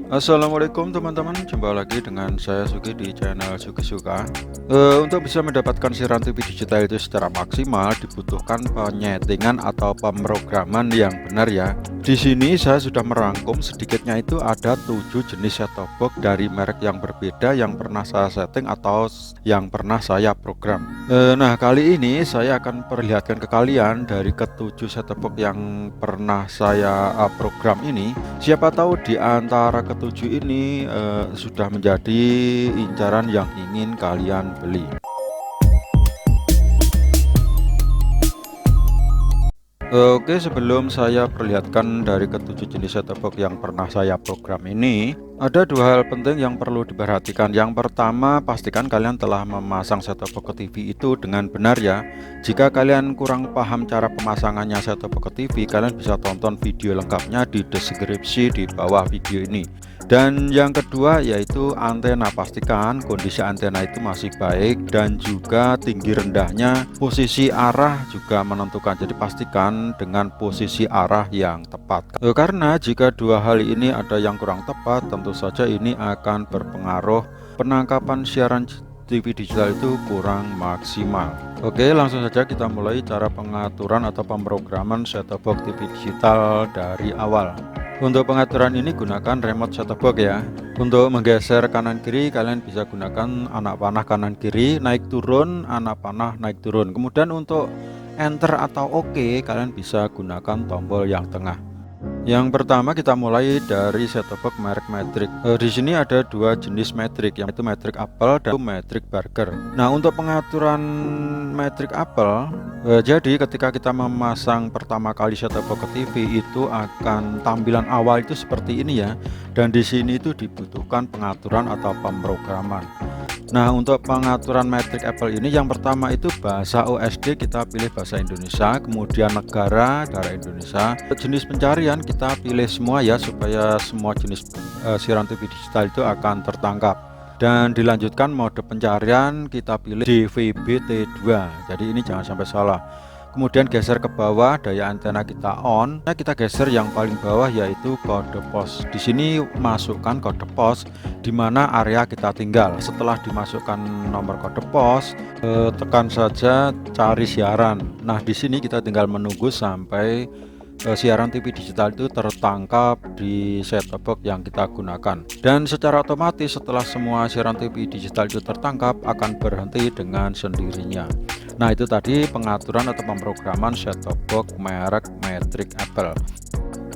Assalamualaikum teman-teman, jumpa lagi dengan saya Sugi di channel Sugi Suka. Untuk bisa mendapatkan siaran TV digital itu secara maksimal dibutuhkan penyetingan atau pemrograman yang benar ya. Di sini saya sudah merangkum sedikitnya itu ada 7 jenis set-top box dari merek yang berbeda yang pernah saya setting atau yang pernah saya program. Nah, kali ini saya akan perlihatkan ke kalian dari ketujuh set-top box yang pernah saya program ini. Siapa tahu di antara ketujuh ini sudah menjadi incaran yang ingin kalian beli. Oke, sebelum saya perlihatkan dari ketujuh jenis set-top box yang pernah saya program ini, ada dua hal penting yang perlu diperhatikan. Yang pertama, pastikan kalian telah memasang set-top box ke TV itu dengan benar ya. Jika kalian kurang paham cara pemasangannya set-top box ke TV, kalian bisa tonton video lengkapnya di deskripsi di bawah video ini. Dan yang kedua yaitu antena, pastikan kondisi antena itu masih baik dan juga tinggi rendahnya, posisi arah juga menentukan. Jadi pastikan dengan posisi arah yang tepat. Karena jika dua hal ini ada yang kurang tepat, tentu saja ini akan berpengaruh penangkapan siaran TV digital itu kurang maksimal. Oke, langsung saja kita mulai cara pengaturan atau pemrograman set-top box TV digital dari awal. Untuk pengaturan ini gunakan remote set-top box ya. Untuk menggeser kanan kiri kalian bisa gunakan anak panah kanan kiri, naik turun, anak panah naik turun. Kemudian untuk enter atau OK kalian bisa gunakan tombol yang tengah. Yang pertama kita mulai dari set-top box merek Matrix. Di sini ada dua jenis Matrix, yaitu Matrix Apple dan Matrix Burger. Nah, untuk pengaturan Matrix Apple, jadi ketika kita memasang pertama kali set-top box ke TV itu akan tampilan awal itu seperti ini ya. Dan di sini itu dibutuhkan pengaturan atau pemrograman. Nah, untuk pengaturan Matrix Apple ini yang pertama itu bahasa OSD kita pilih bahasa Indonesia, kemudian negara Indonesia. Jenis pencarian kita pilih semua ya supaya semua jenis siaran TV digital itu akan tertangkap. Dan dilanjutkan mode pencarian kita pilih DVB-T2. Jadi ini jangan sampai salah. Kemudian geser ke bawah, daya antena kita on. Nah, kita geser yang paling bawah yaitu kode pos. Di sini masukkan kode pos di mana area kita tinggal. Setelah dimasukkan nomor kode pos, tekan saja cari siaran. Nah, di sini kita tinggal menunggu sampai siaran TV digital itu tertangkap di set-top box yang kita gunakan. Dan secara otomatis setelah semua siaran TV digital itu tertangkap akan berhenti dengan sendirinya. Nah, itu tadi pengaturan atau pemrograman set-top box merek Matrix Apple.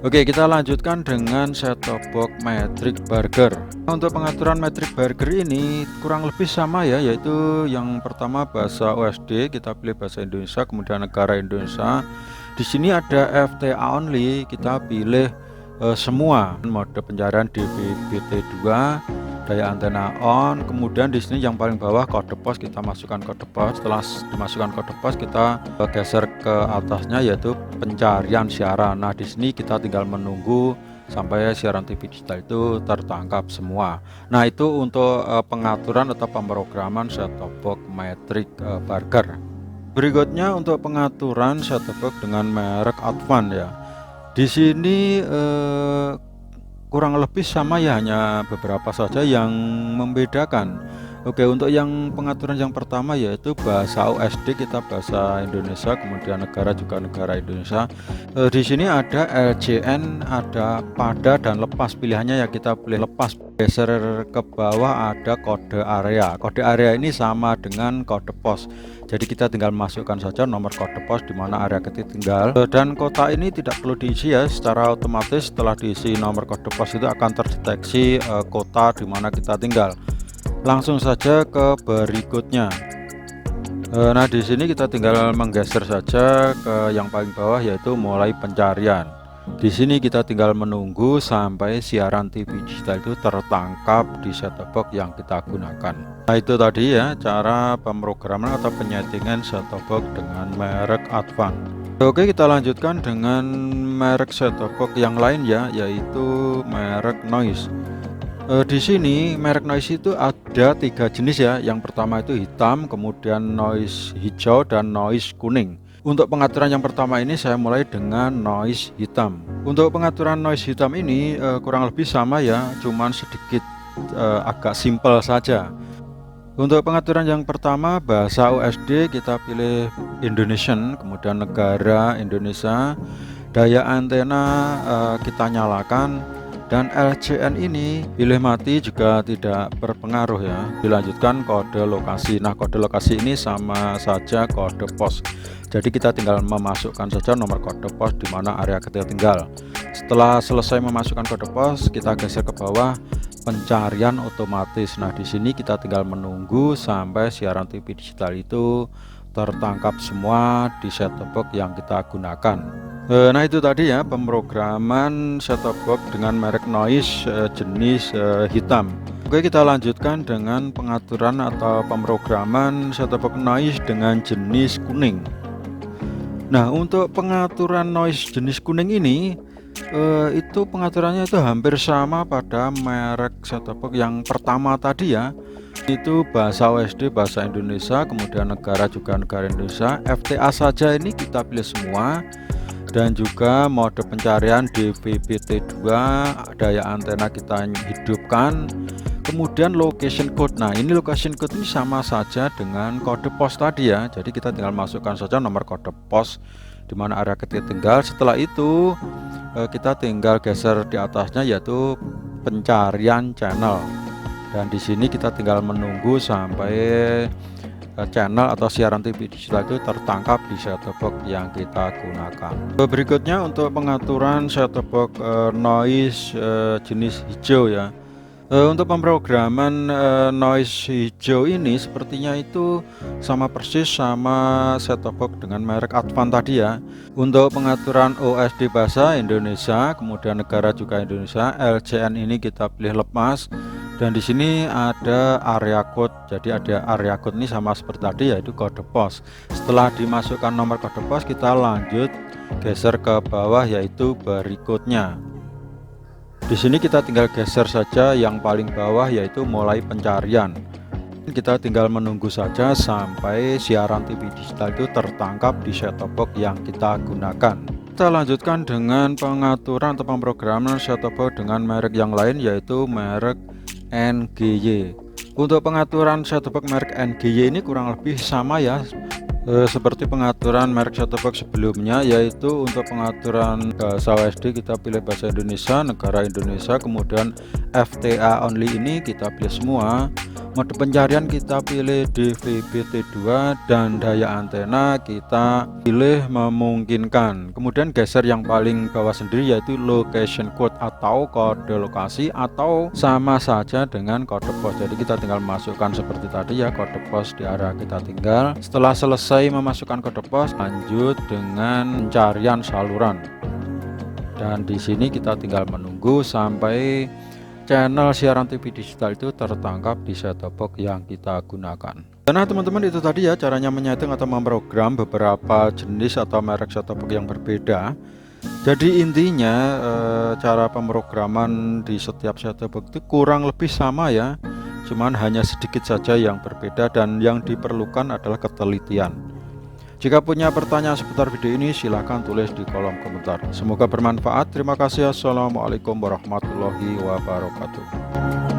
Oke, kita lanjutkan dengan set-top box Matrix Burger. Untuk pengaturan Matrix Burger ini kurang lebih sama ya, yaitu yang pertama bahasa OSD kita pilih bahasa Indonesia, kemudian negara Indonesia. Di sini ada FTA only, kita pilih semua. Mode pencarian DVB-T2, daya antena on. Kemudian di sini yang paling bawah kode pos kita masukkan kode pos. Setelah dimasukkan kode pos kita geser ke atasnya yaitu pencarian siaran. Nah, di sini kita tinggal menunggu sampai siaran TV digital itu tertangkap semua. Nah, itu untuk pengaturan atau pemrograman set-top box Matrix Burger. Berikutnya untuk pengaturan set-top box dengan merek Advan ya. Di sini kurang lebih sama ya, hanya beberapa saja yang membedakan. Oke, untuk yang pengaturan yang pertama yaitu bahasa OSD kita bahasa Indonesia, kemudian negara juga negara Indonesia. Di sini ada LJN, ada pada dan lepas. Pilihannya ya kita pilih lepas. Geser ke bawah ada kode area. Kode area ini sama dengan kode pos. Jadi kita tinggal masukkan saja nomor kode pos di mana area kita tinggal. Dan kota ini tidak perlu diisi ya, secara otomatis setelah diisi nomor kode pos itu akan terdeteksi kota di mana kita tinggal. Langsung saja ke berikutnya. Nah, di sini kita tinggal menggeser saja ke yang paling bawah yaitu mulai pencarian. Di sini kita tinggal menunggu sampai siaran TV digital itu tertangkap di set-top box yang kita gunakan. Nah, itu tadi ya cara pemrograman atau penyetingan set-top box dengan merek Advan. Oke, kita lanjutkan dengan merek set-top box yang lain ya, yaitu merek Noise. Di sini merek Noise itu ada 3 jenis ya. Yang pertama itu hitam, kemudian Noise hijau dan Noise kuning. Untuk pengaturan yang pertama ini saya mulai dengan noise hitam. Untuk pengaturan noise hitam ini kurang lebih sama ya, cuman sedikit agak simpel saja. Untuk pengaturan yang pertama, bahasa USD kita pilih Indonesian, kemudian negara Indonesia, daya antena kita nyalakan, dan LCN ini pilih mati juga tidak berpengaruh ya. Dilanjutkan kode lokasi. Nah, kode lokasi ini sama saja kode pos. Jadi kita tinggal memasukkan saja nomor kode pos di mana area kita tinggal. Setelah selesai memasukkan kode pos, kita geser ke bawah pencarian otomatis. Nah, di sini kita tinggal menunggu sampai siaran TV digital itu tertangkap semua di set-top box yang kita gunakan. Nah, itu tadi ya pemrograman set-top box dengan merek Noise jenis hitam. Oke, kita lanjutkan dengan pengaturan atau pemrograman set-top box Noise dengan jenis kuning. Nah, untuk pengaturan noise jenis kuning ini itu pengaturannya itu hampir sama pada merek set-top box yang pertama tadi ya. Itu bahasa USD bahasa Indonesia, kemudian negara juga negara Indonesia. FTA saja ini kita pilih semua, dan juga mode pencarian DVB-T2, daya antena kita hidupkan. Kemudian location code. Nah, ini location code ini sama saja dengan kode pos tadi ya. Jadi kita tinggal masukkan saja nomor kode pos di mana area kita tinggal. Setelah itu kita tinggal geser di atasnya yaitu pencarian channel. Dan di sini kita tinggal menunggu sampai channel atau siaran TV digital itu tertangkap di set-top box yang kita gunakan. Berikutnya untuk pengaturan set-top box noise jenis hijau ya. Untuk pemrograman noise hijau ini sepertinya itu sama persis sama set-top box dengan merek Advan tadi ya. Untuk pengaturan OSD bahasa Indonesia, kemudian negara juga Indonesia, LCN ini kita pilih lepas. Dan di sini ada area code. Jadi ada area code ini sama seperti tadi yaitu kode pos. Setelah dimasukkan nomor kode pos, kita lanjut geser ke bawah yaitu berikutnya. Di sini kita tinggal geser saja yang paling bawah yaitu mulai pencarian. Kita tinggal menunggu saja sampai siaran TV digital itu tertangkap di set-top box yang kita gunakan. Kita lanjutkan dengan pengaturan atau pemrograman set-top box dengan merek yang lain yaitu merek NGY. Untuk pengaturan set-top box merek NGY ini kurang lebih sama ya seperti pengaturan merek set-top box sebelumnya, yaitu untuk pengaturan bahasa USD kita pilih bahasa Indonesia, negara Indonesia, kemudian FTA only ini kita pilih semua. Mode pencarian kita pilih DVB-T2 dan daya antena kita pilih memungkinkan. Kemudian geser yang paling bawah sendiri yaitu location code atau kode lokasi atau sama saja dengan kode pos. Jadi kita tinggal masukkan seperti tadi ya, kode pos di area kita tinggal. Setelah selesai memasukkan kode pos, lanjut dengan pencarian saluran. Dan di sini kita tinggal menunggu sampai channel siaran TV digital itu tertangkap di set-top box yang kita gunakan. Nah teman-teman, itu tadi ya caranya menyeting atau memprogram beberapa jenis atau merek set-top box yang berbeda. Jadi intinya cara pemrograman di setiap set-top box itu kurang lebih sama ya, cuman hanya sedikit saja yang berbeda dan yang diperlukan adalah ketelitian. Jika punya pertanyaan seputar video ini silahkan tulis di kolom komentar. Semoga bermanfaat. Terima kasih. Assalamualaikum warahmatullahi wabarakatuh.